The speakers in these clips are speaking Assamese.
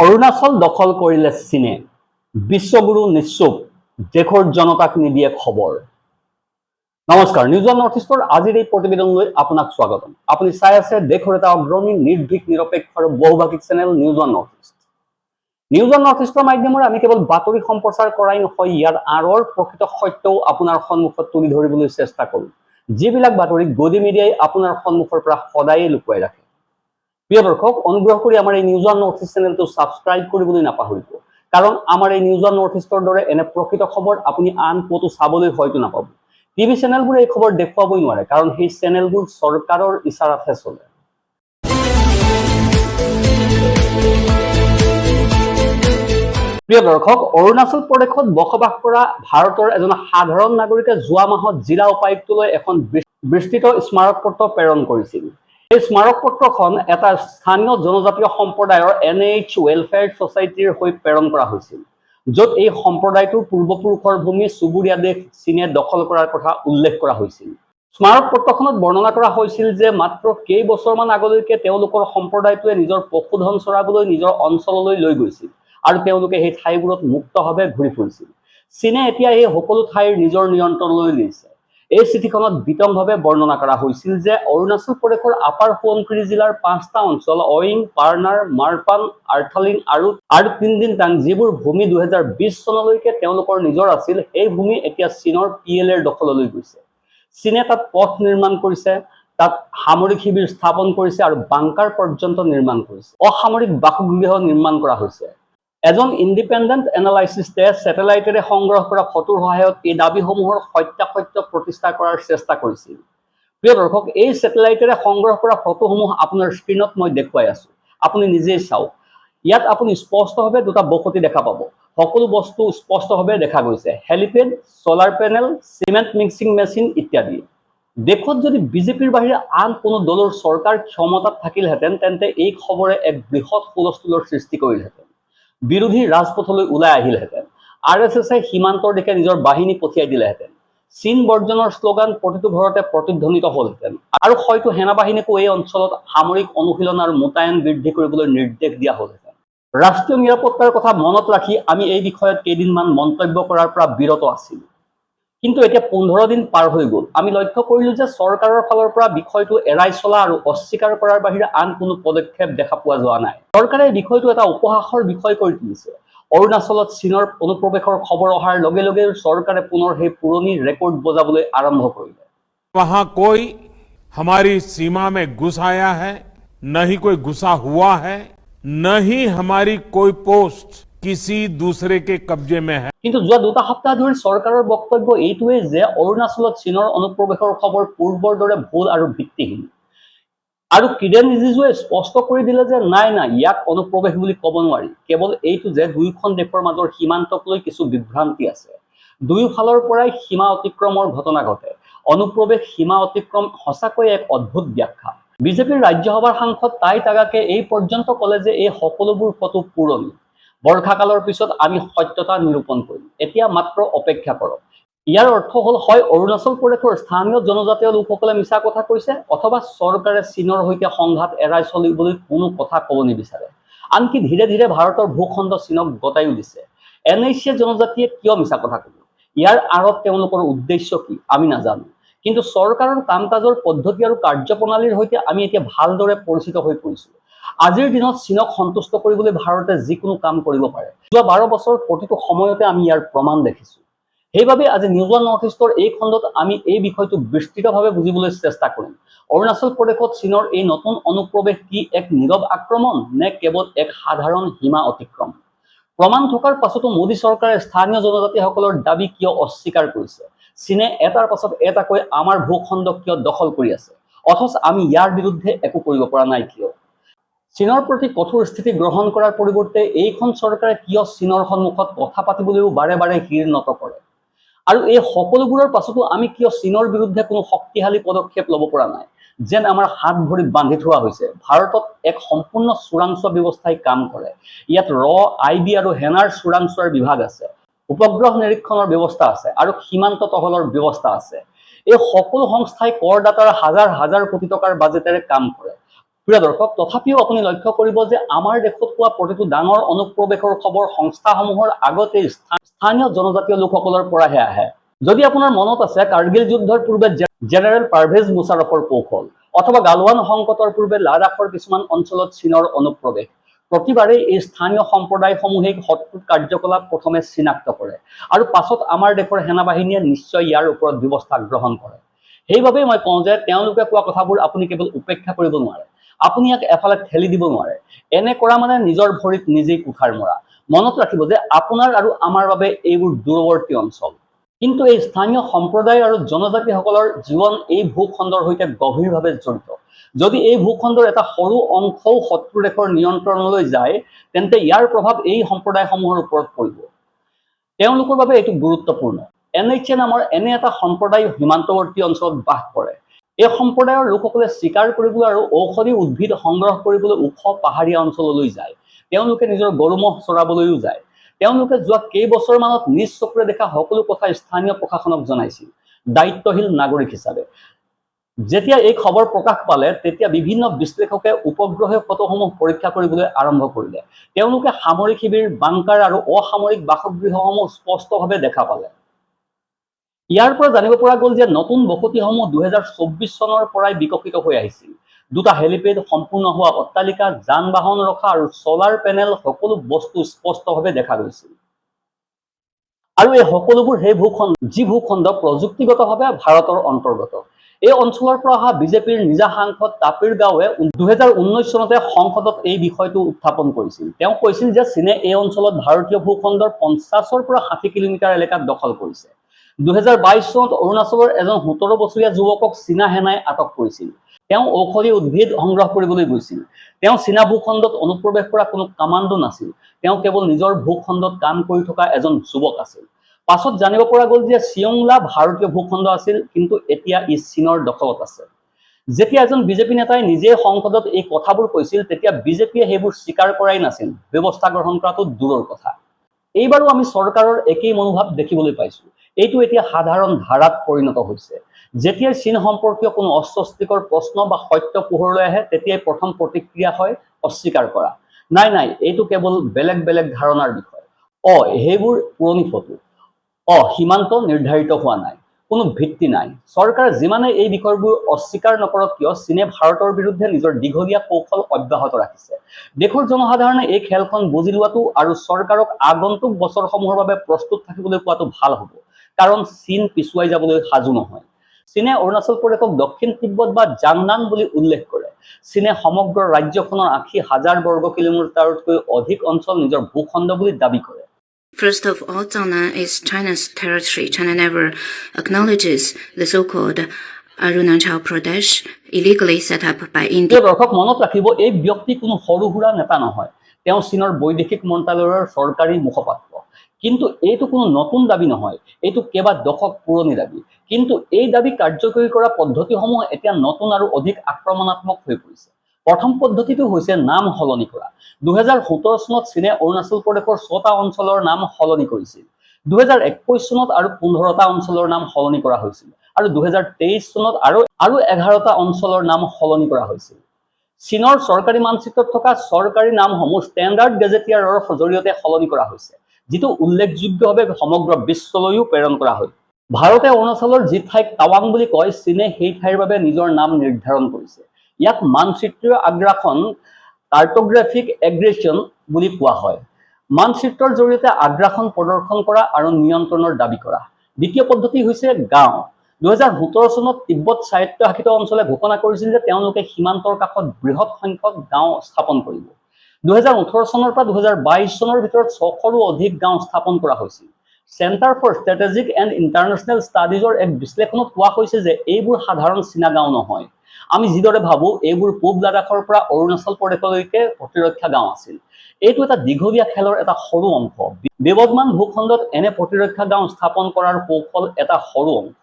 অৰুণাচল দখল কৰিলে চীনে, বিশ্বগুৰু নিশ্চুপ, দেশৰ জনতাক নিদিয়ে খবৰ। নমস্কাৰ, নিউজ অন নৰ্থ ইষ্টৰ আজিৰ এই প্ৰতিবেদনলৈ আপোনাক স্বাগতম। আপুনি চাই আছে দেশৰ এটা অগ্ৰণী নিৰ্ভীক নিৰপেক্ষ আৰু বহুভাষিক channel news on North East. News on North ইষ্টৰ মাধ্যমেৰে আমি কেৱল বাতৰি সম্প্ৰচাৰ কৰাই নহয়, ইয়াৰ আঁৰৰ প্ৰকৃত সত্যও আপোনাৰ সন্মুখত তুলি ধৰিবলৈ চেষ্টা কৰোঁ, যিবিলাক বাতৰি গদি মিডিয়াই আপোনাৰ সন্মুখৰ পৰা সদায়ে লুকুৱাই ৰাখে। প্ৰিয় দৰ্শক, অনুগ্ৰহ কৰি আমাৰ এই নিউজ অন নৰ্থ ইষ্ট চেনেলটো ছাবস্ক্ৰাইব কৰিবলৈ নাপাহৰিব, কাৰণ আমাৰ এই নিউজ অন নৰ্থ ইষ্টৰ দৰে এনে প্ৰকৃত খবৰ আপুনি আন ক'তো চাবলৈ হয়তো নাপাব। টিভি চেনেলবোৰে এই খবৰ দেখুৱাবই নোৱাৰে, কাৰণ সেই চেনেলবোৰ চৰকাৰৰ ইচাৰাতহে চলে। প্ৰিয় দৰ্শক, অৰুণাচল প্ৰদেশত বসবাস কৰা ভাৰতৰ এজন সাধাৰণ নাগৰিকে যোৱা মাহত জিলা উপায়ুক্তলৈ এখন বিস্তৃত স্মাৰক পত্ৰ প্ৰেৰণ কৰিছিল। এই স্মাৰক পত্ৰখন এটা স্থানীয় জনজাতীয় সম্প্ৰদায়ৰ NH ৱেলফেয়াৰ ছ'চাইটিৰ হৈ প্ৰেৰণ কৰা হৈছিল, য'ত এই সম্প্ৰদায়টোৰ পূৰ্বপুৰুষৰ ভূমি চুবুৰীয়া দেশ চীনে দখল কৰাৰ কথা উল্লেখ কৰা হৈছিল। স্মাৰক পত্ৰখনত বৰ্ণনা কৰা হৈছিল যে মাত্ৰ কেইবছৰমান আগলৈকে তেওঁলোকৰ সম্প্ৰদায়টোৱে নিজৰ পশুধন চৰাবলৈ নিজৰ অঞ্চললৈ লৈ গৈছিল আৰু তেওঁলোকে সেই ঠাইবোৰত মুক্তভাৱে ঘূৰি ফুৰিছিল। চীনে এতিয়া এই সকলো ঠাইৰ নিজৰ নিয়ন্ত্ৰণলৈ লৈছে। এই চিঠিখনত বিতংভাৱে বৰ্ণনা কৰা হৈছিল যে অৰুণাচল প্ৰদেশৰ আপাৰ সোৱণশিৰি জিলাৰ 5টা অঞ্চল অইং, পাৰ্নাৰ, মাৰপান, আৰ্থলিং আৰু তিনদিনটাং, যিবোৰ ভূমি 2020 চনলৈকে তেওঁলোকৰ নিজৰ আছিল, সেই ভূমি এতিয়া চীনৰ PLAৰ দখললৈ গৈছে। চীনে তাত পথ নিৰ্মাণ কৰিছে, তাত সামৰিক শিবিৰ স্থাপন কৰিছে আৰু বাংকাৰ পৰ্যন্ত নিৰ্মাণ কৰিছে। অসামৰিক বাসগৃহ নিৰ্মাণ কৰা হৈছে। এজন ইণ্ডিপেণ্ডেণ্ট এনালাইচিষ্টে ছেটেলাইটেৰে সংগ্ৰহ কৰা ফটোৰ সহায়ত এই দাবীসমূহৰ সত্যাসত্য প্ৰতিষ্ঠা কৰাৰ চেষ্টা কৰিছিল। প্ৰিয় দৰ্শক, এই ছেটেলাইটেৰে সংগ্ৰহ কৰা ফটোসমূহ আপোনাৰ স্ক্ৰীণত মই দেখুৱাই আছো, আপুনি নিজেই চাওক। ইয়াত আপুনি স্পষ্টভাৱে দুটা বসতি দেখা পাব। সকলো বস্তু স্পষ্টভাৱে দেখা গৈছে: helipad, solar panel, cement mixing machine ইত্যাদি। দেশত যদি বিজেপিৰ বাহিৰে আন কোনো দলৰ চৰকাৰ ক্ষমতাত থাকিলহেঁতেন, তেন্তে এই খবৰে এক বৃহৎ হুলস্থুলৰ সৃষ্টি কৰিলহেঁতেন। বিৰোধী ৰাজপথলৈ ওলাই আহিলহেঁতেন। RSSে সীমান্তৰ দিশে নিজৰ বাহিনী পঠিয়াই দিলেহেঁতেন। চীন বৰ্জনৰ শ্লোগান প্ৰতিটো ঘৰতে প্ৰতিধ্বনিত হ'লহেঁতেন আৰু হয়তো সেনাবাহিনীকো এই অঞ্চলত সামৰিক অনুশীলন আৰু মোতায়েন বৃদ্ধি কৰিবলৈ নিৰ্দেশ দিয়া হ'লহেঁতেন। ৰাষ্ট্ৰীয় নিৰাপত্তাৰ কথা মনত ৰাখি আমি এই বিষয়ত কেইদিনমান মন্তব্য কৰাৰ পৰা বিৰত আছিলোঁ। কিন্তু এতিয়া 15 দিন পাৰ হৈ গ'ল। আমি লক্ষ্য কৰিলোঁ যে চৰকাৰৰ ফালৰ পৰা বিষয়টো এৰাই চলা আৰু অস্বীকাৰ কৰাৰ বাহিৰে আন কোনো পদক্ষেপ দেখা পোৱা যোৱা নাই। চৰকাৰে এই বিষয়টো এটা উপহাসৰ বিষয় কৰি তুলিছে। অৰুণাচলত চীনৰ অনুপ্ৰৱেশৰ খবৰ অহাৰ লগে লগে চৰকাৰে পুনৰ সেই পুৰণি ৰেকৰ্ড বজাবলৈ আৰম্ভ কৰিলে। वहां कोई हमारी सीमा में घुस आया है, न ही कोई घुसा हुआ है, न ही हमारी कोई पोस्ट किसी दूसरे के कब्जे में है। কিন্তু যোৱা 2 সপ্তাহ ধৰি চৰকাৰৰ বক্তব্য এইটোৱেই যে অৰুণাচলত চীনৰ অনুপ্ৰৱেশৰ খবৰ পূৰ্বৰ দৰে ভুল আৰু ভিত্তিহীন। আৰু কিৰেণ ৰিজিজুৱে স্পষ্ট কৰি দিলে যে নাই, ইয়াক অনুপ্ৰৱেশ বুলি ক'ব নোৱাৰি। কেৱল এইটো যে দুয়োখন দেশৰ মাজৰ সীমান্তক লৈ কিছু বিভ্ৰান্তি আছে। দুয়োফালৰ পৰাই সীমা অতিক্ৰমৰ ঘটনা ঘটে। অনুপ্ৰৱেশ সীমা অতিক্ৰম সঁচাকৈয়ে এক অদ্ভুত ব্যাখ্যা। বিজেপিৰ ৰাজ্যসভাৰ সাংসদ টাই টাগাকে এই পৰ্যন্ত ক'লে যে এই সকলোবোৰ ফটো পুৰণি। বৰ্ষাকালৰ পিছত আমি সত্যতা নিৰূপণ কৰিম। এতিয়া মাত্ৰ অপেক্ষা কৰক। ইয়াৰ অৰ্থ হ'ল, হয় অৰুণাচল প্ৰদেশৰ স্থানীয় জনজাতীয় লোকসকলে মিছা কথা কৈছে, অথবা চৰকাৰে চীনৰ সৈতে সংঘাত এৰাই চলিবলৈ কোনো কথা ক'ব নিবিচাৰে। আনকি ধীৰে ধীৰে ভাৰতৰ ভূখণ্ড চীনক গতাইও দিছে। NH জনজাতিয়ে কিয় মিছা কথা ক'ব? ইয়াৰ আঁৰত তেওঁলোকৰ উদ্দেশ্য কি আমি নাজানো। কিন্তু চৰকাৰৰ কাম কাজৰ পদ্ধতি আৰু কাৰ্যপ্ৰণালীৰ সৈতে আমি এতিয়া ভালদৰে পৰিচিত হৈ পৰিছোঁ। আজিৰ দিনত চীনক সন্তুষ্ট কৰিবলৈ ভাৰতে যিকোনো কাম কৰিব পাৰে। যোৱা 12 বছৰ প্ৰতিটো সময়তে আমি ইয়াৰ প্ৰমাণ দেখিছোঁ। সেইবাবে আজি নিউজ অন নৰ্থ ইষ্টৰ এই খণ্ডত আমি এই বিষয়টো বিস্তৃতভাৱে বুজিবলৈ চেষ্টা কৰিম। অৰুণাচল প্ৰদেশত চীনৰ এই নতুন অনুপ্ৰৱেশ কি এক নীৰৱ আক্ৰমণ, নে কেৱল এক সাধাৰণ সীমা অতিক্ৰম? প্ৰমাণ থকাৰ পাছতো মোদী চৰকাৰে স্থানীয় জনজাতিসকলৰ দাবী কিয় অস্বীকাৰ কৰিছে? চীনে এটাৰ পাছত এটাকৈ আমাৰ ভূখণ্ড কিয় দখল কৰি আছে, অথচ আমি ইয়াৰ বিৰুদ্ধে একো কৰিব পৰা নাই কিয়? চীনৰ প্ৰতি কঠোৰ স্থিতি গ্ৰহণ কৰাৰ পৰিৱৰ্তে এইখন চৰকাৰে কিয় চীনৰ সন্মুখত কথা পাতিবলৈও বাৰে বাৰে শিৰ নত কৰে? আৰু এই সকলোবোৰৰ পাছতো আমি কিয় চীনৰ বিৰুদ্ধে কোনো শক্তিশালী পদক্ষেপ ল'ব পৰা নাই? যেন আমাৰ হাত ভৰি বান্ধি থোৱা হৈছে। ভাৰতত এক সম্পূৰ্ণ চোৰাংচোৱা ব্যৱস্থাই কাম কৰে। ইয়াত IB আৰু সেনাৰ চোৰাংচোৱাৰ বিভাগ আছে, উপগ্ৰহ নিৰীক্ষণৰ ব্যৱস্থা আছে আৰু সীমান্ত টহলৰ ব্যৱস্থা আছে। এই সকলো সংস্থাই কৰদাতাৰ হাজাৰ হাজাৰ কোটি টকাৰ বাজেটেৰে কাম কৰে। প্ৰিয় দৰ্শক, তথাপিও আপুনি লক্ষ্য কৰিব যে আমাৰ দেশত পোৱা প্ৰতিটো ডাঙৰ অনুপ্ৰৱেশৰ খবৰ সংস্থাসমূহৰ আগতে স্থানীয় জনজাতীয় লোকসকলৰ পৰাহে আহে। যদি আপোনাৰ মনত আছে, কাৰ্গিল যুদ্ধৰ পূৰ্বে জেনেৰেল পাৰভেজ মুশ্বাৰফৰ কৌশল অথবা গালৱান সংকটৰ পূৰ্বে লাডাখৰ কিছুমান অঞ্চলত চীনৰ অনুপ্ৰৱেশ, প্ৰতিবাৰে এই স্থানীয় সম্প্ৰদায়সমূহে শত্ৰুৰ কাৰ্যকলাপ প্ৰথমে চিনাক্ত কৰে আৰু পাছত আমাৰ দেশৰ সেনাবাহিনীয়ে নিশ্চয় ইয়াৰ ওপৰত ব্যৱস্থা গ্ৰহণ কৰে। সেইবাবেই মই কওঁ যে তেওঁলোকে কোৱা কথাবোৰ আপুনি কেৱল উপেক্ষা কৰিব নোৱাৰে, আপুনি ইয়াক এফালে ঠেলি দিব নোৱাৰে। এনে কৰা মানে নিজৰ ভৰিত নিজেই কুঠাৰ মৰা। মনত ৰাখিব যে আপোনাৰ আৰু আমাৰ বাবে এইবোৰ দূৰৱৰ্তী অঞ্চল, কিন্তু এই স্থানীয় সম্প্ৰদায় আৰু জনজাতিসকলৰ জীৱন এই ভূখণ্ডৰ সৈতে গভীৰভাৱে জড়িত। যদি এই ভূখণ্ডৰ এটা সৰু অংশও শত্ৰু দেশৰ নিয়ন্ত্ৰণলৈ যায়, তেন্তে ইয়াৰ প্ৰভাৱ এই সম্প্ৰদায়সমূহৰ ওপৰত পৰিব। তেওঁলোকৰ বাবে এইটো গুৰুত্বপূৰ্ণ। NHA নামৰ এনে এটা সম্প্ৰদায় সীমান্তৱৰ্তী অঞ্চলত বাস কৰে। এই সম্প্ৰদায়ৰ লোকসকলে চিকাৰ কৰিবলৈ আৰু ঔষধি উদ্ভিদ সংগ্ৰহ কৰিবলৈ ওখ পাহাৰীয়া অঞ্চললৈ যায়। তেওঁলোকে নিজৰ গৰু ম'হ চৰাবলৈও যায়। তেওঁলোকে যোৱা কেইবছৰমানত নিজ চকুৰে দেখা সকলো কথা স্থানীয় প্ৰশাসনক জনাইছিল, দায়িত্বশীল নাগৰিক হিচাপে। যেতিয়া এই খবৰ প্ৰকাশ পালে, তেতিয়া বিভিন্ন বিশ্লেষকে উপগ্ৰহীয় ফটোসমূহ পৰীক্ষা কৰিবলৈ আৰম্ভ কৰিলে। তেওঁলোকে সামৰিক শিবিৰ, বাংকাৰ আৰু অসামৰিক বাসগৃহসমূহ স্পষ্টভাৱে দেখা পালে। ইয়াৰ পৰা জানিব পৰা গ'ল যে নতুন বসতিসমূহ 2024 চনৰ পৰাই বিকশিত হৈ আহিছিল। দুটা হেলিপেড, সম্পূৰ্ণ হোৱা অট্টালিকা, যান বাহন ৰখা আৰু ছলাৰ পেনেল, সকলো বস্তু স্পষ্টভাৱে দেখা গৈছিল। আৰু এই সকলোবোৰ সেই ভূখণ্ড যি ভূখণ্ড প্ৰযুক্তিগতভাৱে ভাৰতৰ অন্তৰ্গত। এই অঞ্চলৰ পৰা অহা বিজেপিৰ নিজা সাংসদ তাপিৰ গাৱে 2019 চনতে সংসদত এই বিষয়টো উত্থাপন কৰিছিল। তেওঁ কৈছিল যে চীনে এই অঞ্চলত ভাৰতীয় ভূখণ্ডৰ 50 পৰা 60 কিলোমিটাৰ এলেকাত দখল কৰিছে। 2022 চনত অৰুণাচলৰ এজন 17 বছৰীয়া যুৱকক চীনা সেনাই আটক কৰিছিল। তেওঁ ঔষধি উদ্ভিদ সংগ্ৰহ কৰিবলৈ গৈছিল। তেওঁ চীনা ভূখণ্ডত অনুপ্ৰৱেশ কৰা কোনো কামাণ্ডো নাছিল। তেওঁ কেৱল নিজৰ ভূখণ্ডত কাম কৰি থকা এজন যুৱক আছিল। পাছত জানিব পৰা গ'ল যে চিয়ংলা ভাৰতীয় ভূখণ্ড আছিল, কিন্তু এতিয়া ই চীনৰ দখলত আছে। যেতিয়া এজন বিজেপি নেতাই নিজে সংসদত এই কথাবোৰ কৈছিল, তেতিয়া বিজেপিয়ে সেইবোৰ স্বীকাৰ কৰাই নাছিল, ব্যৱস্থা গ্ৰহণ কৰাটো দূৰৰ কথা। এইবাৰো আমি চৰকাৰৰ একেই মনোভাৱ দেখিবলৈ পাইছো। এইটো এতিয়া সাধাৰণ ধাৰাত পৰিণত হৈছে। যেতিয়া চীন সম্পৰ্কীয় কোনো অস্বস্তিকৰ প্ৰশ্ন বা সত্য পোহৰলৈ আহে, তেতিয়াই প্ৰথম প্ৰতিক্ৰিয়া হয় অস্বীকাৰ কৰা। নাই, এইটো কেৱল বেলেগ বেলেগ ধাৰণাৰ বিষয়। সেইবোৰ পুৰণি ফটো। সীমান্ত নিৰ্ধাৰিত হোৱা নাই, কোনো ভিত্তি নাই। চৰকাৰে যিমানে এই বিষয়বোৰ অস্বীকাৰ নকৰক কিয়, চীনে ভাৰতৰ বিৰুদ্ধে নিজৰ দীঘলীয়া কৌশল অব্যাহত ৰাখিছে। দেশৰ জনসাধাৰণে এই খেলখন বুজি লোৱাটো আৰু চৰকাৰক আগন্তুক বছৰসমূহৰ বাবে প্ৰস্তুত থাকিবলৈ কোৱাটো ভাল হ'ব, কাৰণ চীন পিছুৱাই যাবলৈ সাজু নহয়। চীনে অৰুণাচল প্ৰদেশক দক্ষিণ তিব্বত বা জাংনান বুলি উল্লেখ কৰে। চীনে সমগ্ৰ ৰাজ্যখনৰ 80,000 বৰ্গ কিলোমিটাৰতকৈ অধিক অঞ্চল নিজৰ ভূখণ্ড বুলি দাবী কৰে। First of all, Jiangnan is China's territory. China never acknowledges the so-called Arunachal Pradesh illegally set up by India. দৰ্শক, মনত ৰাখিব, এই ব্যক্তি কোনো সৰু সুৰা নেতা নহয়। তেওঁ চীনৰ বৈদেশিক মন্ত্ৰালয়ৰ চৰকাৰী মুখপাত্ৰ। কিন্তু এইটো কোনো নতুন দাবী নহয়, এইটো কেইবা দশক পুৰণি দাবী। কিন্তু এই দাবী কাৰ্যকৰী কৰা পদ্ধতিসমূহ এতিয়া নতুন আৰু অধিক আক্ৰমণাত্মক হৈ পৰিছে। প্ৰথম পদ্ধতিটো হৈছে নাম সলনি কৰা। 2017 চনত চীনে অৰুণাচল প্ৰদেশৰ 6টা অঞ্চলৰ নাম সলনি কৰিছিল। 2021 চনত আৰু 15টা অঞ্চলৰ নাম সলনি কৰা হৈছিল, আৰু 2023 চনত আৰু 11টা অঞ্চলৰ নাম সলনি কৰা হৈছিল। চীনৰ চৰকাৰী মানচিত্ৰত থকা চৰকাৰী নামসমূহ ষ্টেণ্ডাৰ্ড গেজেটিয়াৰৰ জৰিয়তে সলনি কৰা হৈছে, যিটো উল্লেখযোগ্যভাৱে সমগ্ৰ বিশ্বলৈ প্ৰেৰণ কৰা হয়। ভাৰতে অৰুণাচলৰ যি ঠাইক টাৱাং বুলি কয়, চীনে সেই ঠাইৰ বাবে নিজৰ নাম নিৰ্ধাৰণ কৰিছে। ইয়াক মানচিত্ৰীয় আগ্ৰাসন, কাৰ্টোগ্ৰাফিক এগ্ৰেছন বুলি কোৱা হয়। মানচিত্ৰৰ জৰিয়তে আগ্ৰাসন প্ৰদৰ্শন কৰা আৰু নিয়ন্ত্ৰণৰ দাবী কৰা। দ্বিতীয় পদ্ধতি হৈছে গাঁও। 2017 চনত তিব্বত স্বায়ত্তশাসিত অঞ্চলে ঘোষণা কৰিছিল যে তেওঁলোকে সীমান্তৰ কাষত বৃহৎ সংখ্যক গাঁও স্থাপন কৰিব। 2018 চনৰ পৰা 2022 চনৰ ভিতৰত 600ৰো অধিক গাঁও স্থাপন কৰা হৈছিল। Centre for strategic and international ষ্টাডিজৰ এক বিশ্লেষণত কোৱা হৈছে যে এইবোৰ সাধাৰণ চীনা গাঁও নহয়। আমি যিদৰে ভাবোঁ, এইবোৰ পূব লাডাখৰ পৰা অৰুণাচল প্ৰদেশলৈকে প্ৰতিৰক্ষা গাঁও আছিল। এইটো এটা দীঘলীয়া খেলৰ এটা সৰু অংশ। বিবদমান ভূখণ্ডত এনে প্ৰতিৰক্ষা গাঁও স্থাপন কৰাৰ কৌশল এটা সৰু অংশ।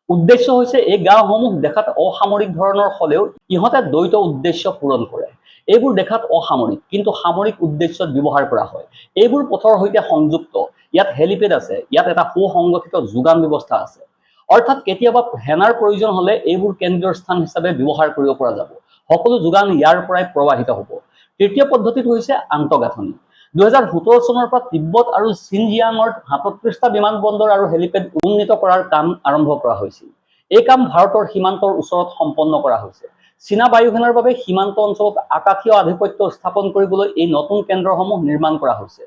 উদ্দেশ্য হৈছে এই গাঁওসমূহ দেখাত অসামৰিক ধৰণৰ হ'লেও ইহঁতে দ্বৈত উদ্দেশ্য পূৰণ কৰে। এইবোৰ দেখাত অসামৰিক, কিন্তু সামৰিক উদ্দেশ্যত ব্যৱহাৰ কৰা হয়। এইবোৰ পথৰ সৈতে সংযুক্ত। ইয়াত হেলিপেড আছে, ইয়াত এটা সুসংগঠিত যোগান ব্যৱস্থা আছে। অৰ্থাৎ কেতিয়াবা সেনাৰ প্ৰয়োজন হ'লে এইবোৰ কেন্দ্ৰীয় স্থান হিচাপে ব্যৱহাৰ কৰিব পৰা যাব। সকলো যোগান ইয়াৰ পৰাই প্ৰৱাহিত হ'ব। তৃতীয় পদ্ধতিটো হৈছে আন্তঃগাঁথনি। 2017 চনৰ পৰা তিব্বত আৰু ছিনজিয়াঙৰ 37টা বিমানবন্দৰ আৰু হেলিপেড উন্নীত কৰাৰ কাম আৰম্ভ কৰা হৈছিল। এই কাম ভাৰতৰ সীমান্তৰ ওচৰত সম্পন্ন কৰা হৈছে। চীনা বায়ুসেনাৰ বাবে সীমান্ত অঞ্চলত আকাশীয় আধিপত্য স্থাপন কৰিবলৈ এই নতুন কেন্দ্ৰসমূহ নিৰ্মাণ কৰা হৈছে।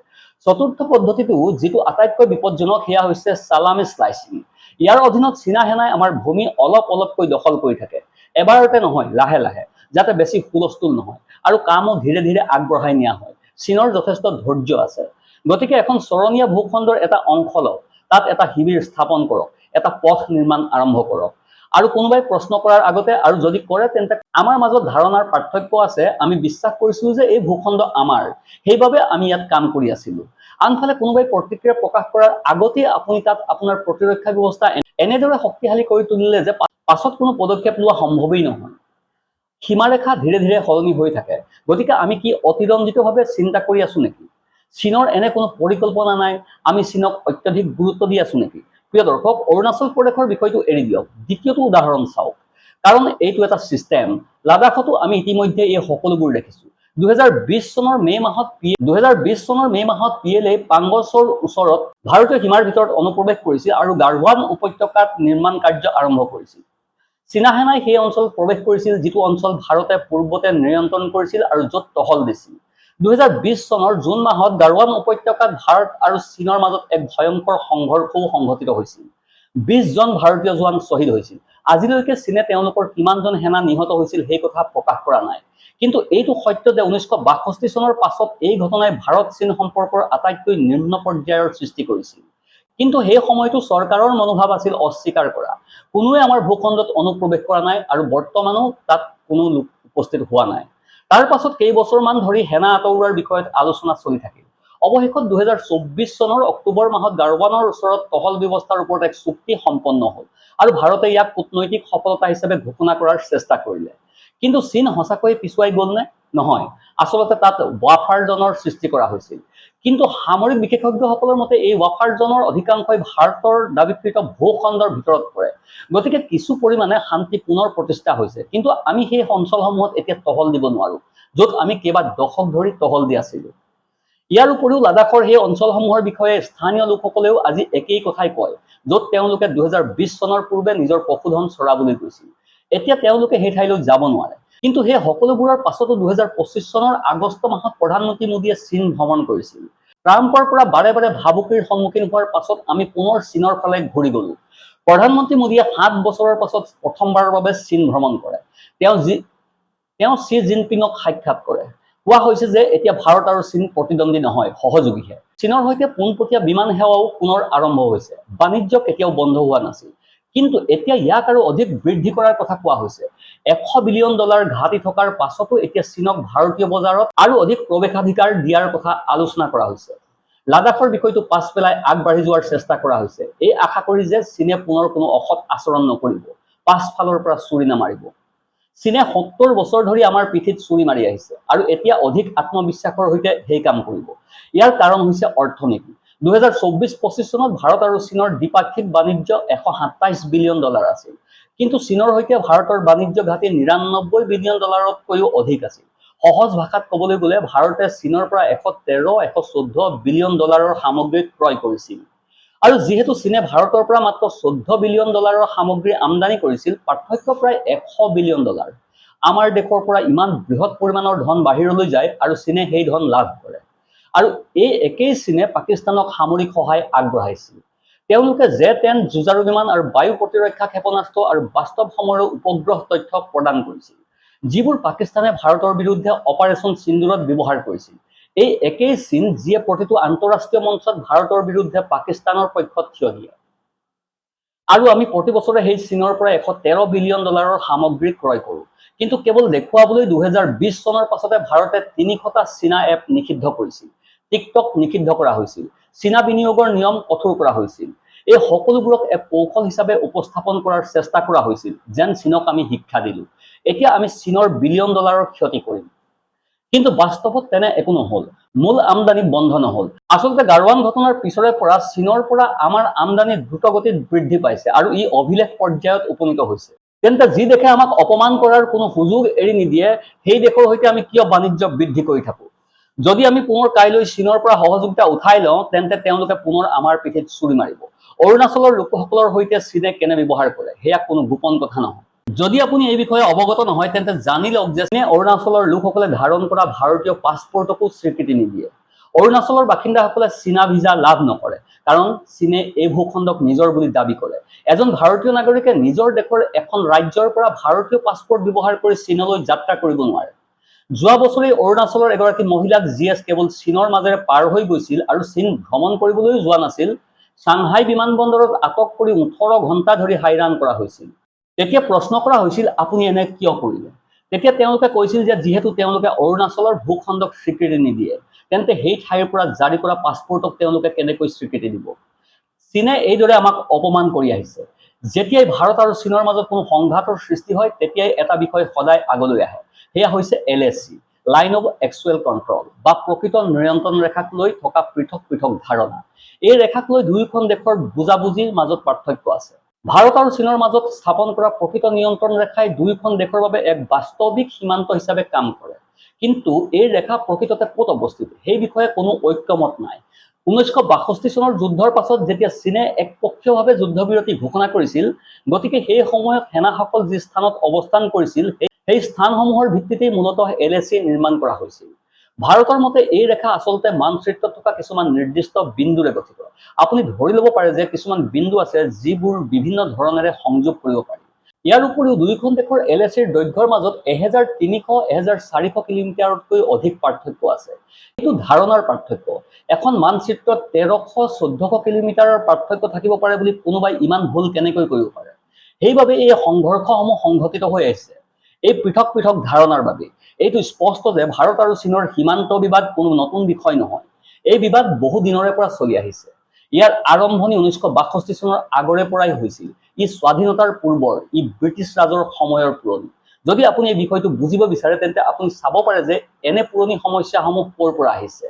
চতুৰ্থ পদ্ধতিটো, যিটো আটাইতকৈ বিপদজনক, সেয়া হৈছে চালামী স্লাইচিং। ইয়াৰ অধীনত চীনা সেনাই আমাৰ ভূমি অলপ অলপকৈ দখল কৰি থাকে, এবাৰতে নহয়, লাহে লাহে, যাতে বেছি হুলস্থুল নহয় আৰু কামো ধীৰে ধীৰে আগবঢ়াই নিয়া হয়। চীনৰ যথেষ্ট ধৈৰ্য আছে। গতিকে এখন চৰণীয়া ভূখণ্ডৰ এটা অংশ লওক, তাত এটা শিবিৰ স্থাপন কৰক, এটা পথ নিৰ্মাণ আৰম্ভ কৰক, আৰু কোনোবাই প্ৰশ্ন কৰাৰ আগতে, আৰু যদি কৰে তেন্তে আমাৰ মাজত ধাৰণাৰ পাৰ্থক্য আছে। আমি বিশ্বাস কৰিছিলো যে এই ভূখণ্ড আমাৰ, সেইবাবে আমি ইয়াত কাম কৰি আছিলো। আনফালে কোনোবাই প্ৰতিক্ৰিয়া প্ৰকাশ কৰাৰ আগতেই আপুনি তাত আপোনাৰ প্ৰতিৰক্ষা ব্যৱস্থা এনেদৰে শক্তিশালী কৰি তুলিলে যে পাছত কোনো পদক্ষেপ লোৱা সম্ভৱেই নহয়। সীমাৰেখা ধীৰে ধীৰে সলনি হৈ থাকে। গতিকে আমি কি অতিৰঞ্জিতভাৱে চিন্তা কৰি আছো নেকি? চীনৰ এনে কোনো পৰিকল্পনা নাই? আমি চীনক অত্যাধিক গুৰুত্ব দি আছো নেকি? প্ৰিয় দৰ্শক, অৰুণাচল প্ৰদেশৰ বিষয়টো এৰি দিয়ক, দ্বিতীয়টো উদাহৰণ চাওক, কাৰণ এইটো এটা চিষ্টেম। লাডাখতো আমি ইতিমধ্যে এই সকলোবোৰ দেখিছো। 2020 চনৰ মে' মাহত PLA পাংগছৰ ওচৰত ভাৰতীয় সীমাৰ ভিতৰত অনুপ্ৰৱেশ কৰিছিল আৰু গাৰৱান উপত্যকাত নিৰ্মাণ কাৰ্য আৰম্ভ কৰিছিল। চীনা সেনাই সেই অঞ্চলত প্ৰৱেশ কৰিছিল, যিটো অঞ্চল ভাৰতে পূৰ্বতে নিয়ন্ত্ৰণ কৰিছিল আৰু য'ত টহল দিছিল। 2020 চনৰ জুন মাহত গাৰৱান উপত্যকাত ভাৰত আৰু চীনৰ মাজত এক ভয়ংকৰ সংঘৰ্ষও সংঘটিত হৈছিল। 20 জন ভাৰতীয় জোৱান শ্বহীদ হৈছিল। আজিলৈকে চীনে তেওঁলোকৰ কিমানজন সেনা নিহত হৈছিল সেই কথা প্ৰকাশ কৰা নাই। কিন্তু এইটো সত্য যে 1962 চনৰ পাছত এই ঘটনাই ভাৰত-চীন সম্পৰ্কৰ আটাইতকৈ নিম্ন পৰ্যায়ৰ সৃষ্টি কৰিছিল। কিন্তু সেই সময়তো চৰকাৰৰ মনোভাৱ আছিল অস্বীকাৰ কৰা। কোনোৱে আমাৰ ভূখণ্ডত অনুপ্ৰৱেশ কৰা নাই আৰু বৰ্তমানো তাত কোনো লোক উপস্থিত হোৱা নাই। তাৰ পাছত কেইবছৰমান ধৰি সেনা আঁতৰোৱাৰ বিষয়ত আলোচনা চলি থাকিল। অৱশেষত 2024 চনৰ অক্টোবৰ মাহত গাৰৱানৰ ওচৰত টহল ব্যৱস্থাৰ ওপৰত এক চুক্তি সম্পন্ন হ'ল আৰু ভাৰতে ইয়াক কূটনৈতিক সফলতা হিচাপে ঘোষণা কৰাৰ চেষ্টা কৰিলে। কিন্তু চীন সঁচাকৈয়ে পিছুৱাই গ'ল নে? নহয়, আচলতে তাত ৱাফাৰ জনৰ সৃষ্টি কৰা হৈছিল। কিন্তু সামৰিক বিশেষজ্ঞসকলৰ মতে এই ৱাফাৰ জনৰ অধিকাংশই ভাৰতৰ দাবীকৃত ভূখণ্ডৰ ভিতৰত পৰে। গতিকে কিছু পৰিমাণে শান্তি পুনৰ প্ৰতিষ্ঠা হৈছে, কিন্তু আমি সেই অঞ্চলসমূহত এতিয়া টহল দিব নোৱাৰো, য'ত আমি কেইবা দশক ধৰি টহল দি আছিলো। ইয়াৰ উপৰিও লাডাখৰ সেই অঞ্চলসমূহৰ বিষয়ে স্থানীয় লোকসকলেও আজি একেই কথাই কয়, য'ত তেওঁলোকে 2020 চনৰ পূৰ্বে নিজৰ পশুধন চৰাবলৈ গৈছিল। এতিয়া তেওঁলোকে সেই ঠাইলৈ যাব নোৱাৰে। কিন্তু সেই সকলোবোৰৰ পাছতো 2025 চনৰ আগষ্ট মাহত প্ৰধানমন্ত্ৰী মোদীয়ে চীন ভ্ৰমণ কৰিছিল। ট্ৰাম্পৰ পৰা বাৰে বাৰে ভাবুকিৰ সন্মুখীন হোৱাৰ পাছত আমি পুনৰ চীনৰ ফালে ঘূৰি গলো। প্ৰধানমন্ত্ৰী মোদীয়ে 7 বছৰৰ পাছত প্ৰথমবাৰৰ বাবে চীন ভ্ৰমণ কৰে। তেওঁ শ্বি জিনপিঙক সাক্ষাৎ কৰে। কোৱা হৈছে যে এতিয়া ভাৰত আৰু চীন প্ৰতিদ্বন্দ্বী নহয়, সহযোগীহে। চীনৰ সৈতে পোনপটীয়া বিমান সেৱাও পুনৰ আৰম্ভ হৈছে। বাণিজ্য কেতিয়াও বন্ধ হোৱা নাছিল। কিন্তু এতিয়া ইয়াক আৰু অধিক বৃদ্ধি কৰাৰ কথা কোৱা হৈছে। $100 বিলিয়ন ঘাটি থকাৰ পাছতো এতিয়া চীনক ভাৰতীয় বজাৰত আৰু অধিক প্ৰৱেশাধিকাৰ দিয়াৰ কথা আলোচনা কৰা হৈছে। লাডাখৰ বিষয়টো পাছ পেলাই আগবাঢ়ি যোৱাৰ চেষ্টা কৰা হৈছে, এই আশা কৰি যে চীনে পুনৰ কোনো অসৎ আচৰণ নকৰিব, পাছফালৰ পৰা চুৰি নামাৰিব। চীনে 70 বছৰ ধৰি আমাৰ পিঠিত চুৰি মাৰি আহিছে আৰু এতিয়া অধিক আত্মবিশ্বাসৰ সৈতে সেই কাম কৰিব। ইয়াৰ কাৰণ হৈছে অৰ্থনীতি। 2024-25 চনত ভাৰত আৰু চীনৰ দ্বিপাক্ষিক বাণিজ্য $127 বিলিয়ন আছিল। কিন্তু চীনৰ সৈতে ভাৰতৰ বাণিজ্য ঘাটি $99 বিলিয়নতকৈও অধিক আছিল। সহজ ভাষাত ক'বলৈ গ'লে ভাৰতে চীনৰ পৰা $113-114 বিলিয়ন সামগ্ৰী ক্ৰয় কৰিছিল। আৰু যিহেতু চীনে ভাৰতৰ পৰা মাত্ৰ $14 বিলিয়ন সামগ্ৰী আমদানি কৰিছিল, পাৰ্থক্য প্ৰায় $100 বিলিয়ন। আমাৰ দেশৰ পৰা ইমান বৃহৎ পৰিমাণৰ ধন বাহিৰলৈ যায় আৰু চীনে সেই ধন লাভ কৰে। আৰু এই একেই চীনে পাকিস্তানক সামৰিক সহায় আগবঢ়াইছিল। তেওঁলোকে জেট-10 যুঁজাৰু বিমান আৰু বায়ু প্ৰতিৰক্ষা ক্ষেপণাস্ত্ৰ আৰু বাস্তৱ সময়ৰ উপগ্ৰহ তথ্য প্ৰদান কৰিছিল, যিবোৰ পাকিস্তানে ভাৰতৰ বিৰুদ্ধে অপাৰেচন সিন্দুৰত ব্যৱহাৰ কৰিছিল। এই একেই চীন যিয়ে প্ৰতিটো আন্তঃৰাষ্ট্ৰীয় মঞ্চত ভাৰতৰ বিৰুদ্ধে পাকিস্তানৰ পক্ষত থিয় দিয়ে। আৰু আমি প্ৰতি বছৰে সেই চীনৰ পৰা $113 বিলিয়ন সামগ্ৰী ক্ৰয় কৰোঁ। কিন্তু কেৱল দেখুৱাবলৈ 2020 চনৰ পাছতে ভাৰতে 300টা চীনা এপ নিষিদ্ধ কৰিছিল। টিকটক নিষিদ্ধ কৰা হৈছিল। চীনা বিনিয়োগৰ নিয়ম কঠোৰ কৰা হৈছিল। এই সকলোবোৰক এক কৌশল হিচাপে উপস্থাপন কৰাৰ চেষ্টা কৰা হৈছিল, যেন চীনক আমি শিক্ষা দিলো। এতিয়া আমি চীনৰ $1 বিলিয়ন ক্ষতি কৰিম। কিন্তু বাস্তৱত তেনে একো নহল। মূল আমদানি বন্ধ নহল। আচলতে গাৰৱান ঘটনাৰ পিছৰে পৰা চীনৰ পৰা আমাৰ আমদানি দ্ৰুতগতিত বৃদ্ধি পাইছে আৰু ই অভিলেখ পৰ্যায়ত উপনীত হৈছে। তেন্তে যি দেশে আমাক অপমান কৰাৰ কোনো সুযোগ এৰি নিদিয়ে সেই দেশৰ সৈতে আমি কিয় বাণিজ্য বৃদ্ধি কৰি থাকো? যদি আমি পুনৰ কাইলৈ চীনৰ পৰা সহযোগিতা উঠাই লওঁ তেন্তে তেওঁলোকে পুনৰ আমাৰ পিঠিত চুৰি মাৰিব। অৰুণাচলৰ লোকসকলৰ সৈতে চীনে কেনে ব্যৱহাৰ কৰে সেয়া কোনো গোপন কথা নহয়। যদি আপুনি এই বিষয়ে অৱগত নহয় তেন্তে জানি লওক যে চীনে অৰুণাচলৰ লোকসকলে ধাৰণ কৰা ভাৰতীয় পাছপৰ্টকো স্বীকৃতি নিদিয়ে। অৰুণাচলৰ বাসিন্দাসকলে চীনা ভিছা লাভ নকৰে কাৰণ চীনে এই ভূখণ্ডক নিজৰ বুলি দাবী কৰে। এজন ভাৰতীয় নাগৰিকে নিজৰ দেশৰ এখন ৰাজ্যৰ পৰা ভাৰতীয় পাছপৰ্ট ব্যৱহাৰ কৰি চীনলৈ যাত্ৰা কৰিব নোৱাৰে। যোৱা বছৰে অৰুণাচলৰ এগৰাকী মহিলাক জিএছ কেৱল চীনৰ মাজেৰে পাৰ হৈ গৈছিল আৰু চীন ভ্ৰমণ কৰিবলৈ যোৱা নাছিল। চাংহাই বিমানবন্দৰত আটক কৰি 18 ঘণ্টা ধৰি হাইৰাণ কৰা হৈছিল। তেতিয়া প্ৰশ্ন কৰা হৈছিল আপুনি এনে কিয় কৰিলে? তেতিয়া তেওঁলোকে কৈছিল যে যিহেতু তেওঁলোকে অৰুণাচলৰ ভূখণ্ডক স্বীকৃতি নিদিয়ে তেন্তে সেই ঠাইৰ পৰা জাৰি কৰা পাছপৰ্টক তেওঁলোকে কেনেকৈ স্বীকৃতি দিব? চীনে এইদৰে আমাক অপমান কৰি আহিছে। যেতিয়াই ভাৰত আৰু চীনৰ মাজত কোনো সংঘাতৰ সৃষ্টি হয় তেতিয়াই এটা বিষয় সদায় আগলৈ আহে, সেয়া হৈছে LAC, line of actual control বা প্ৰকৃত নিয়ন্ত্ৰণ ৰেখাক লৈ থকা পৃথক পৃথক ধাৰণা। এই ৰেখাক লৈ দুয়োখন দেশৰ বুজাবুজিৰ মাজত পাৰ্থক্য আছে। ভাৰত আৰু চীনৰ মাজত স্থাপন কৰা প্ৰকৃত নিয়ন্ত্ৰণ ৰেখাই দুয়োখন দেশৰ বাবে এক বাস্তৱিক সীমান্ত হিচাপে কাম কৰে। কিন্তু এই ৰেখা প্ৰকৃততে ক'ত অৱস্থিত সেই বিষয়ে কোনো ঐক্যমত নাই। 1962 চনৰ যুদ্ধৰ পাছত যেতিয়া চীনে একপক্ষীয়ভাৱে যুদ্ধবিৰতি ঘোষণা কৰিছিল, গতিকে সেই সময়ত সেনাসকল যি স্থানত অৱস্থান কৰিছিল সেই স্থানসমূহৰ ভিত্তিতেই মূলতঃ LAC নিৰ্মাণ কৰা হৈছিল। ভাৰতৰ মতে এই ৰেখা আচলতে মানচিত্ৰত থকা কিছুমান নিৰ্দিষ্ট বিন্দুৰে গঠিত। আপুনি ধৰি ল'ব পাৰে যে কিছুমান বিন্দু আছে যিবোৰ বিভিন্ন ধৰণেৰে সংযোগ কৰিব পাৰি। ইয়াৰ উপৰিও দুয়োখন দেশৰ LACৰ দৈৰ্ঘ্যৰ মাজত 1300-1400 কিলোমিটাৰতকৈ অধিক পাৰ্থক্য আছে। এইটো ধাৰণাৰ পাৰ্থক্য। এখন মানচিত্ৰত 1300-1400 কিলোমিটাৰৰ পাৰ্থক্য থাকিব পাৰে বুলি কোনোবাই ইমান ভুল কেনেকৈ কৰিব পাৰে? সেইবাবে এই সংঘৰ্ষসমূহ সংঘটিত হৈ আহিছে এই পৃথক পৃথক ধাৰণাৰ বাবে। এইটো স্পষ্ট যে ভাৰত আৰু চীনৰ সীমান্ত বিবাদ কোনো নতুন বিষয় নহয়। এই বিবাদ বহু দিনৰে পৰা চলি আহিছে। ইয়াৰ আৰম্ভণি 1962 চনৰ আগৰে পৰাই হৈছিল। ই স্বাধীনতাৰ পূৰ্বৰ, ই ব্ৰিটিছ ৰাজৰ সময়ৰ পুৰণি। যদি আপুনি এই বিষয়টো বুজিব বিচাৰে তেন্তে আপুনি চাব পাৰে যে এনে পুৰণি সমস্যাসমূহ ক'ৰ পৰা আহিছে।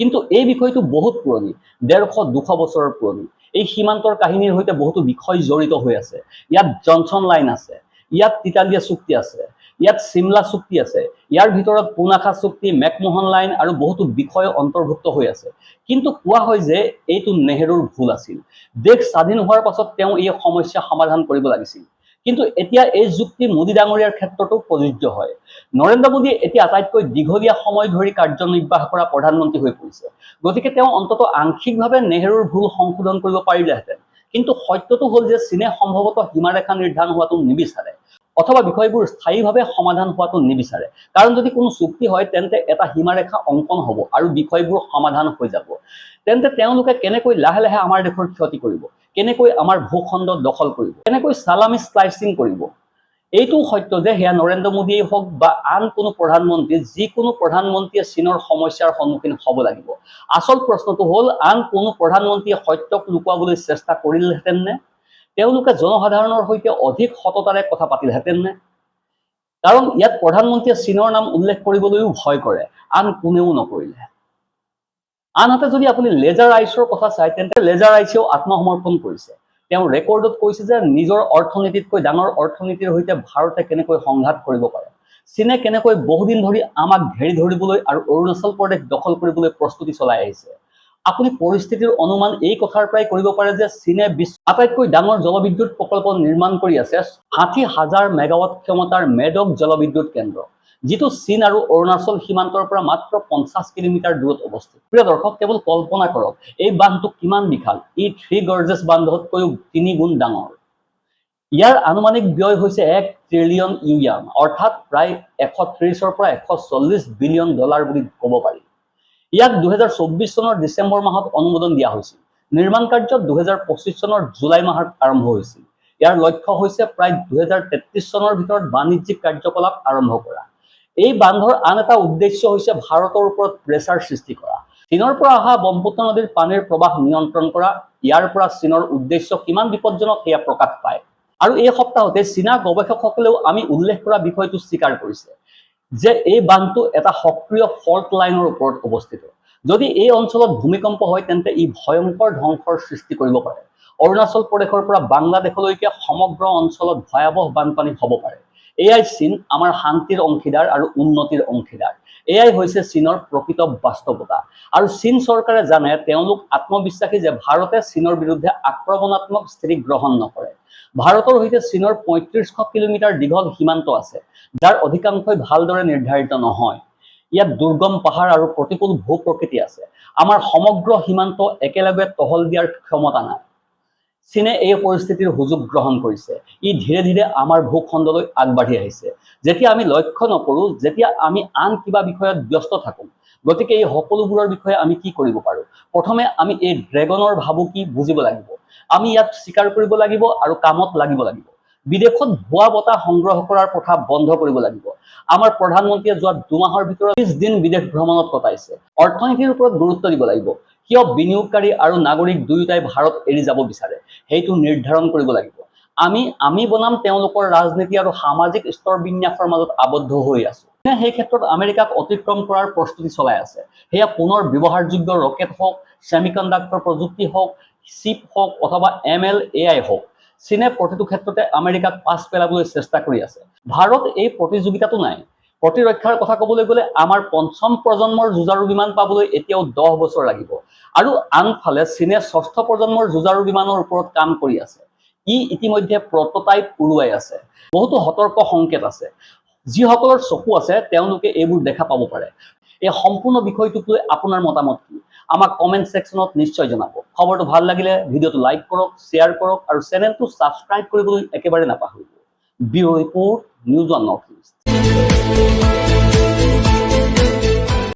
কিন্তু এই বিষয়টো বহুত পুৰণি, 150-200 বছৰৰ পুৰণি। এই সীমান্তৰ কাহিনীৰ সৈতে বহুতো বিষয় জড়িত হৈ আছে। ইয়াত জনচন লাইন আছে, ইয়াত তিতালিয়া চুক্তি আছে, ইয়াত চিমলা চুক্তি আছে, ইয়াৰ ভিতৰত পুনাখা চুক্তি, মেকমোহন লাইন আৰু বহুতো বিষয় অন্তৰ্ভুক্ত হৈ আছে। কিন্তু কোৱা হয় যে এইটো নেহেৰুৰ ভুল আছিল। দেশ স্বাধীন হোৱাৰ পাছত তেওঁ এই সমস্যা সমাধান কৰিব লাগিছিল। কিন্তু এতিয়া এই যুক্তি মোদী ডাঙৰীয়াৰ ক্ষেত্ৰতো প্ৰযোজ্য হয়। নৰেন্দ্ৰ মোদীয়ে এতিয়া আটাইতকৈ দীঘলীয়া সময় ধৰি কাৰ্যনিৰ্বাহ কৰা প্ৰধানমন্ত্ৰী হৈ পৰিছে। গতিকে তেওঁ অন্ততঃ আংশিকভাৱে নেহেৰুৰ ভুল সংশোধন কৰিব পাৰিলেহেঁতেন। কিন্তু সত্যটো হ'ল যে চীনে সম্ভৱতঃ সীমাৰেখা নিৰ্ধাৰণ হোৱাটো নিবিচাৰে, অথবা বিষয়বোৰ স্থায়ীভাৱে সমাধান হোৱাটো নিবিচাৰে। কাৰণ যদি কোনো চুক্তি হয় তেন্তে এটা সীমাৰেখা অংকন হ'ব আৰু বিষয়বোৰ সমাধান হৈ যাব। তেন্তে তেওঁলোকে কেনেকৈ লাহে লাহে আমাৰ দেশৰ ক্ষতি কৰিব, কেনেকৈ আমাৰ ভূখণ্ড দখল কৰিব, কেনেকৈ চালামি স্লাইচিং কৰিব? এইটোও সত্য যে সেয়া নৰেন্দ্ৰ মোদীয়ে হওক বা আন কোনো প্ৰধানমন্ত্ৰী, যিকোনো প্ৰধানমন্ত্ৰীয়ে চীনৰ সমস্যাৰ সন্মুখীন হ'ব লাগিব। আচল প্ৰশ্নটো হ'ল আন কোনো প্ৰধানমন্ত্ৰীয়ে সত্যক লুকুৱাবলৈ চেষ্টা কৰিলহেঁতেন নে? তেওঁলোকে জনসাধাৰণৰ সৈতে অধিক সততাৰে কথা পাতিলহেঁতেন নে? কাৰণ ইয়াত প্ৰধানমন্ত্ৰীয়ে চীনৰ নাম উল্লেখ কৰিবলৈও ভয় কৰে, আন কোনেও নকৰিলে। আনহাতে যদি আপুনি লেজাৰ আইচৰ কথা চায় তেন্তে লেজাৰ আইচেও আত্মসমৰ্পণ কৰিছে। তেওঁ ৰেকৰ্ডত কৈছে যে নিজৰ অৰ্থনীতিতকৈ ডাঙৰ অৰ্থনীতিৰ সৈতে ভাৰতে কেনেকৈ সংঘাত কৰিব পাৰে। চীনে কেনেকৈ বহুদিন ধৰি আমাক ঘেৰি ধৰিবলৈ আৰু অৰুণাচল প্ৰদেশ দখল কৰিবলৈ প্ৰস্তুতি চলাই আহিছে। আপুনি পৰিস্থিতিৰ অনুমান এই কথাৰ পৰাই কৰিব পাৰে যে চীনে বিশ্বৰ আটাইতকৈ ডাঙৰ জলবিদ্যুৎ প্ৰকল্প নিৰ্মাণ কৰি আছে 60,000 মেগাৱাট ক্ষমতাৰ মেডক জলবিদ্যুৎ কেন্দ্ৰ, যিটো চীন আৰু অৰুণাচল সীমান্তৰ পৰা মাত্ৰ 50 কিলোমিটাৰ দূৰত অৱস্থিত। প্ৰিয় দৰ্শক, কেৱল কল্পনা কৰক এই বান্ধটো কিমান বিশাল। ই 3 গৰ্জেছ বান্ধতকৈও 3 গুণ ডাঙৰ। ইয়াৰ আনুমানিক ব্যয় হৈছে 1 ট্ৰিলিয়ন ইউয়ান, অৰ্থাৎ প্ৰায় 130 পৰা 140 বিলিয়ন ডলাৰ বুলি ক'ব পাৰি। ইয়াক 2024 চনৰ ডিচেম্বৰ মাহত অনুমোদন দিয়া হৈছিল। নিৰ্মাণ কাৰ্য 2025 চনৰ জুলাই মাহত আৰম্ভ হৈছিল। ইয়াৰ লক্ষ্য হৈছে প্ৰায় 2033 চনৰ ভিতৰত বাণিজ্যিক কাৰ্যকলাপ আৰম্ভ কৰা। এই বান্ধৰ আন এটা উদ্দেশ্য হৈছে ভাৰতৰ ওপৰত প্ৰেছাৰ সৃষ্টি কৰা। চীনৰ পৰা অহা ব্ৰহ্মপুত্ৰ নদীৰ পানীৰ প্ৰৱাহ নিয়ন্ত্ৰণ কৰা। ইয়াৰ পৰা চীনৰ উদ্দেশ্য কিমান বিপদজনক সেয়া প্ৰকাশ পায়। আৰু এই সপ্তাহতে চীনা গৱেষকসকলেও আমি উল্লেখ কৰা বিষয়টো স্বীকাৰ কৰিছে যে এই বান্ধটো এটা সক্ৰিয় ফল্ট লাইনৰ ওপৰত অৱস্থিত। যদি এই অঞ্চলত ভূমিকম্প হয় তেন্তে ই ভয়ংকৰ ধ্বংসৰ সৃষ্টি কৰিব পাৰে। অৰুণাচল প্ৰদেশৰ পৰা বাংলাদেশলৈকে সমগ্ৰ অঞ্চলত ভয়াৱহ বানপানী হ'ব পাৰে। এয়াই চীন আমাৰ শান্তিৰ অংশীদাৰ আৰু উন্নতিৰ অংশীদাৰ। এয়াই হৈছে চীনৰ প্ৰকৃত বাস্তৱতা। আৰু চীন চৰকাৰে জানে, তেওঁলোক আত্মবিশ্বাসী যে ভাৰতে চীনৰ বিৰুদ্ধে আক্ৰমণাত্মক স্থিতি গ্ৰহণ নকৰে। ভাৰতৰ সৈতে চীনৰ ৩৫০০ কিলোমিটাৰ দীঘল সীমান্ত আছে, যাৰ অধিকাংশই ভালদৰে নিৰ্ধাৰিত নহয়। ইয়াত দুৰ্গম পাহাৰ আৰু প্ৰতিকূল ভূ প্ৰকৃতি আছে। আমাৰ সমগ্ৰ সীমান্ত একেলগে টহল দিয়াৰ ক্ষমতা নাই। চীনে এই পৰিস্থিতিৰ সুযোগ গ্ৰহণ কৰিছে। ই ধীৰে ধীৰে আমাৰ ভূখণ্ডলৈ আগবাঢ়ি আহিছে। যেতিয়া আমি লক্ষ্য নকৰোঁ, যেতিয়া আমি আন কিবা বিষয়ত ব্যস্ত থাকোঁ। গতিকে এই সকলোবোৰৰ বিষয়ে আমি কি কৰিব পাৰোঁ? প্ৰথমে আমি এই ড্ৰেগনৰ ভাবুকি বুজিব লাগিব। আমি ইয়াত স্বীকাৰ কৰিব লাগিব আৰু কামত লাগিব। বিদেশত ভুৱা বঁটা সংগ্ৰহ কৰাৰ প্ৰথা বন্ধ কৰিব লাগিব। আমাৰ প্ৰধানমন্ত্ৰীয়ে যোৱা 2 মাহৰ ভিতৰত 30 দিন বিদেশ ভ্ৰমণত কটাইছে। অৰ্থনীতিৰ ওপৰত গুৰুত্ব দিব লাগিব। কিয় বিনিয়োগকাৰী আৰু নাগৰিক দুয়োটাই ভাৰত এৰি যাব বিচাৰে, সেইটো নিৰ্ধাৰণ কৰিব লাগিব। আমি বনাম তেওঁলোকৰ ৰাজনীতি আৰু সামাজিক স্তৰ বিন্যাসৰ মাজত আবদ্ধ হৈ আছো। সেই ক্ষেত্ৰত আমেৰিকাক অতিক্ৰম কৰাৰ প্ৰস্তুতি চলাই আছে। সেয়া পুনৰ ব্যৱহাৰযোগ্য ৰকেট হওক, ছেমিকণ্ডাক্টৰ প্ৰযুক্তি হওক, চিপ হওক অথবা ML AI হওক। চীনে প্ৰতিটো ক্ষেত্ৰতে আমেৰিকাক পাছ পেলাবলৈ চেষ্টা কৰি আছে। ভাৰত এই প্ৰতিযোগিতাতো নাই। প্ৰতিৰক্ষাৰ কথা ক'বলৈ গ'লে আমাৰ ৫ম প্ৰজন্মৰ যুঁজাৰু বিমান পাবলৈ এতিয়াও 10 বছৰ লাগিব। আৰু আনফালে চীনে 6ষ্ঠ প্ৰজন্মৰ যুঁজাৰু বিমানৰ ওপৰত কাম কৰি আছে। ই ইতিমধ্যে প্ৰটোটাইপ উৰুৱাই আছে। বহুতো সতৰ্ক সংকেত আছে। যিসকলৰ চকু আছে তেওঁলোকে এইবোৰ দেখা পাব পাৰে। এই সম্পূৰ্ণ বিষয়টোক লৈ আপোনাৰ মতামত কি? আমাক কমেন্ট সেকশনত নিশ্চয় জনাব। খবৰটো ভাল লাগিলে ভিডিঅ'টো লাইক কৰক, শ্বেয়াৰ কৰক আৰু চেনেলটো ছাবস্ক্ৰাইব কৰিবলৈ একেবাৰে নাপাহৰিব। Bureau report, news on North east.